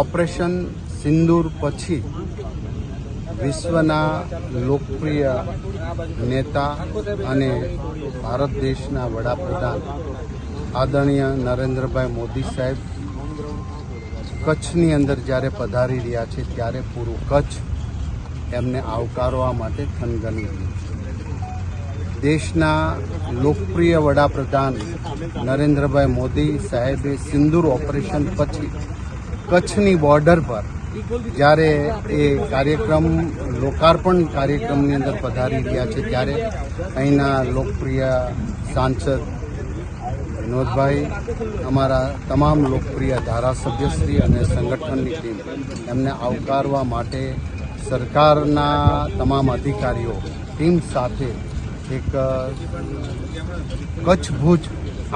Operation સિંદૂર પછી વિશ્વના લોકપ્રિય નેતા અને ભારત દેશના વડાપ્રધાન આદરણીય નરેન્દ્રભાઈ મોદી સાહેબ કચ્છની અંદર જ્યારે પધારી રહ્યા છે ત્યારે પૂરું કચ્છ એમને આવકારવા માટે થનગની રહ્યું છે। દેશના લોકપ્રિય વડાપ્રધાન નરેન્દ્રભાઈ મોદી સાહેબે સિંદૂર ઓપરેશન પછી કચ્છની બોર્ડર પર જ્યારે એ કાર્યક્રમ લોકાર્પણ કાર્યક્રમની અંદર પધારી રહ્યા છે ત્યારે અહીંના લોકપ્રિય સાંસદ વિનોદભાઈ, અમારા તમામ લોકપ્રિય ધારાસભ્યશ્રી અને સંગઠનની ટીમ એમને આવકારવા માટે સરકારના તમામ અધિકારીઓ ટીમ સાથે એક કચ્છ ભુજ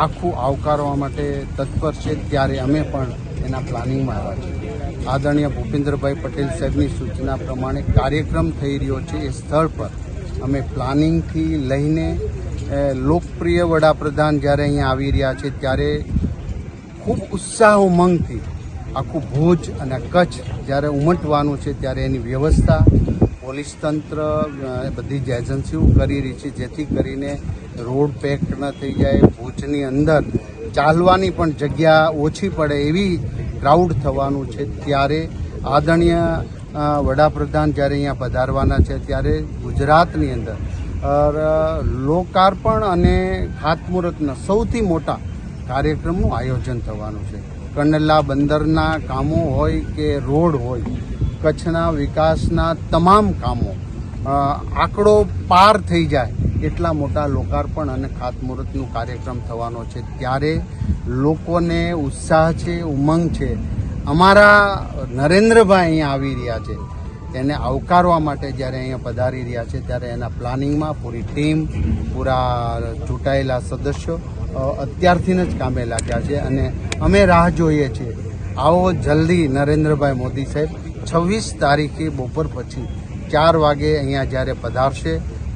આખું આવકારવા માટે તત્પર છે। ત્યારે અમે પણ એના પ્લાનિંગમાં આવ્યા છીએ। આદરણીય ભૂપેન્દ્રભાઈ પટેલ સાહેબની સૂચના પ્રમાણે કાર્યક્રમ થઈ રહ્યો છે એ સ્થળ પર અમે પ્લાનિંગથી લઈને લોકપ્રિય વડાપ્રધાન જ્યારે અહીંયા આવી રહ્યા છે ત્યારે ખૂબ ઉત્સાહ ઉમંગથી આખું ભુજ અને કચ્છ જ્યારે ઉમટવાનું છે ત્યારે એની વ્યવસ્થા પોલીસ તંત્ર બધી જ એજન્સીઓ કરી રહી છે, જેથી કરીને રોડ પેક ન થઈ જાય, ભુજની અંદર ચાલવાની પણ જગ્યા ઓછી પડે એવી ક્રાઉડ થવાનું છે। ત્યારે આદરણીય વડાપ્રધાન જ્યારે અહીંયા પધારવાના છે ત્યારે ગુજરાતની અંદર લોકાર્પણ અને ખાતમુહૂર્તના સૌથી મોટા કાર્યક્રમનું આયોજન થવાનું છે। કંડલા બંદરના કામો હોય કે રોડ હોય, કચ્છના વિકાસના તમામ કામો આંકડો પાર થઈ જાય એટલા મોટા લોકાર્પણ અને ખાતમુહૂર્તનું કાર્યક્રમ થવાનો છે। ત્યારે લોકોને ઉત્સાહ છે, ઉમંગ છે। અમારા નરેન્દ્રભાઈ અહીંયા આવી રહ્યા છે, એને આવકારવા માટે જ્યારે અહીંયા પધારી રહ્યા છે ત્યારે એના પ્લાનિંગમાં પૂરી ટીમ, પૂરા ચૂંટાયેલા સદસ્યો અત્યારથી જ કામે લાગ્યા છે અને અમે રાહ જોઈએ છીએ। આવો જલ્દી નરેન્દ્રભાઈ મોદી સાહેબ 26 તારીખે બપોર પછી 4 વાગે અહીંયા જ્યારે પધારશે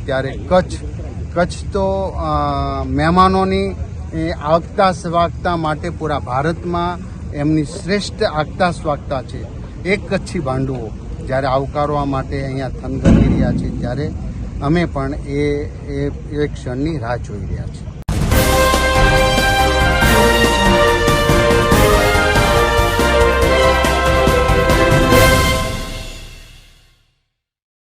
ત્યારે કચ્છ તો મહેમાનોની આગતા સ્વાગતા માટે પૂરા ભારતમાં એમની શ્રેષ્ઠ આગતા સ્વાગતા છે। એક કચ્છી ભાંડુઓ જ્યારે આવકારવા માટે અહીંયા થનગની રહ્યા છે ત્યારે અમે પણ એ ક્ષણની રાહ જોઈ રહ્યા છીએ।